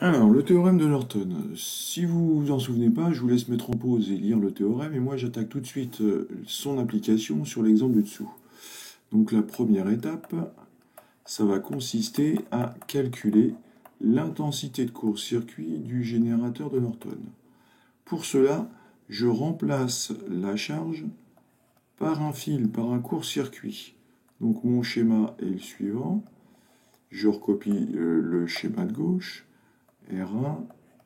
Alors, le théorème de Norton. Si vous vous en souvenez pas, je vous laisse mettre en pause et lire le théorème, et moi j'attaque tout de suite son application sur l'exemple du dessous. Donc la première étape, ça va consister à calculer l'intensité de court-circuit du générateur de Norton. Pour cela, je remplace la charge par un fil, par un court-circuit. Donc mon schéma est le suivant. Je recopie le schéma de gauche. R1,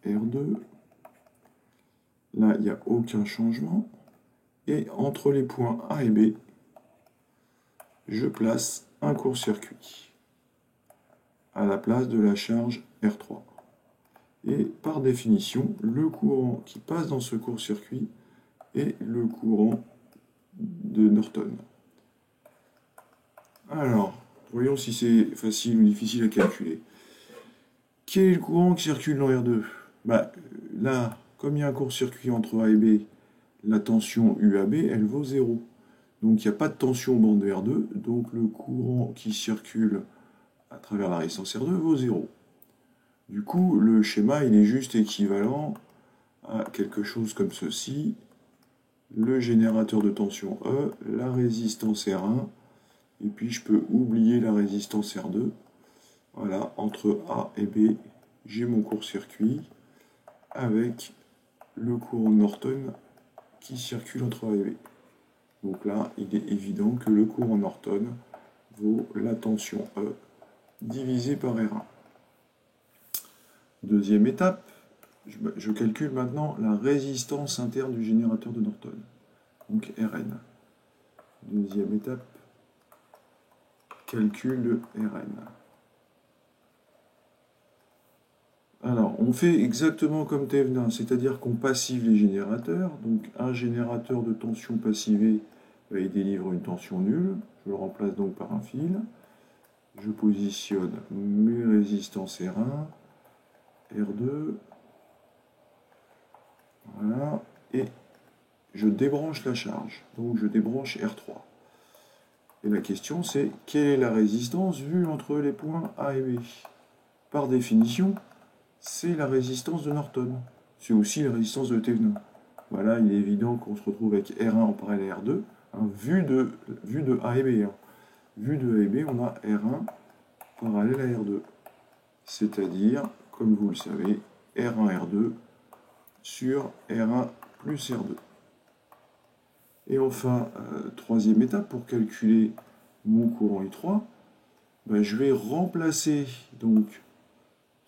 R2. Là, il n'y a aucun changement. Et entre les points A et B, je place un court-circuit à la place de la charge R3. Et par définition, le courant qui passe dans ce court-circuit est le courant de Norton. Alors, voyons si c'est facile ou difficile à calculer. Quel est le courant qui circule dans R2? Là, comme il y a un court-circuit entre A et B, la tension UAB, elle vaut 0. Donc il n'y a pas de tension au bord de R2, donc le courant qui circule à travers la résistance R2 vaut 0. Du coup, le schéma il est juste équivalent à quelque chose comme ceci. Le générateur de tension E, la résistance R1, et puis je peux oublier la résistance R2. Voilà, entre A et B, j'ai mon court-circuit avec le courant Norton qui circule entre A et B. Donc là, il est évident que le courant Norton vaut la tension E divisé par R1. Deuxième étape, je calcule maintenant la résistance interne du générateur de Norton, donc Rn. Deuxième étape, calcul de Rn. Alors, on fait exactement comme Thévenin, c'est-à-dire qu'on passive les générateurs. Donc, un générateur de tension passivée, il délivre une tension nulle. Je le remplace donc par un fil. Je positionne mes résistances R1, R2. Voilà. Et je débranche la charge. Donc, je débranche R3. Et la question, c'est quelle est la résistance vue entre les points A et B? Par définition, c'est la résistance de Norton. C'est aussi la résistance de Thévenin. Voilà, il est évident qu'on se retrouve avec R1 en parallèle à R2, hein, vu de A et B. Hein. Vu de A et B, on a R1 parallèle à R2. C'est-à-dire, comme vous le savez, R1, R2 sur R1 plus R2. Et enfin, troisième étape, pour calculer mon courant I3, je vais remplacer donc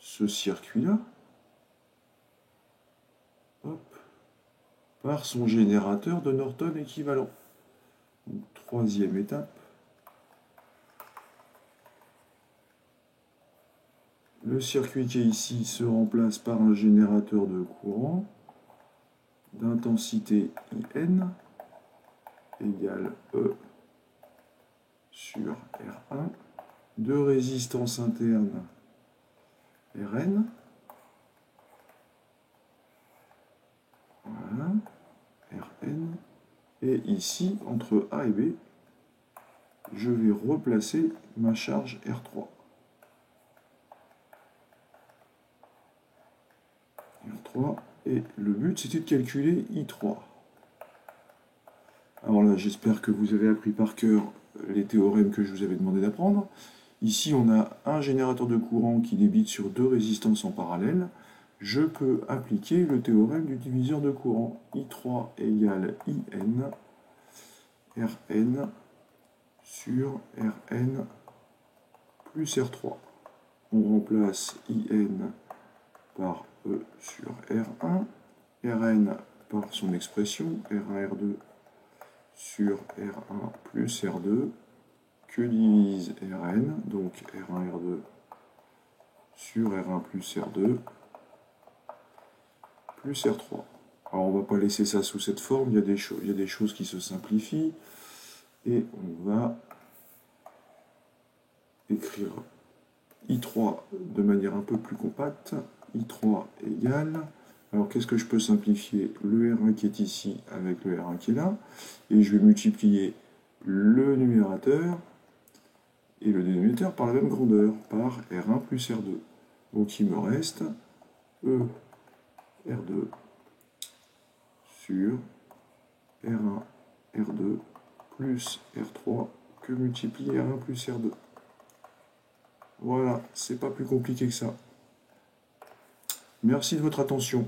ce circuit-là par son générateur de Norton équivalent. Donc, troisième étape. Le circuit qui est ici se remplace par un générateur de courant d'intensité IN égale E sur R1, de résistance interne Rn. Voilà, Rn. Et ici, entre A et B, je vais replacer ma charge R3. R3, et le but c'était de calculer I3. Alors là, j'espère que vous avez appris par cœur les théorèmes que je vous avais demandé d'apprendre. Ici, on a un générateur de courant qui débite sur deux résistances en parallèle. Je peux appliquer le théorème du diviseur de courant. I3 égale IN, Rn sur Rn plus R3. On remplace IN par E sur R1, Rn par son expression, R1, R2 sur R1 plus R2, que divise Rn, donc R1, R2 sur R1 plus R2, plus R3. Alors on ne va pas laisser ça sous cette forme, il y a des choses qui se simplifient, et on va écrire I3 de manière un peu plus compacte. I3 égale, alors qu'est-ce que je peux simplifier? Le R1 qui est ici avec le R1 qui est là, et je vais multiplier le numérateur et le dénominateur par la même grandeur, par R1 plus R2. Donc il me reste E R2 sur R1 R2 plus R3 que multiplier R1 plus R2. Voilà, c'est pas plus compliqué que ça. Merci de votre attention.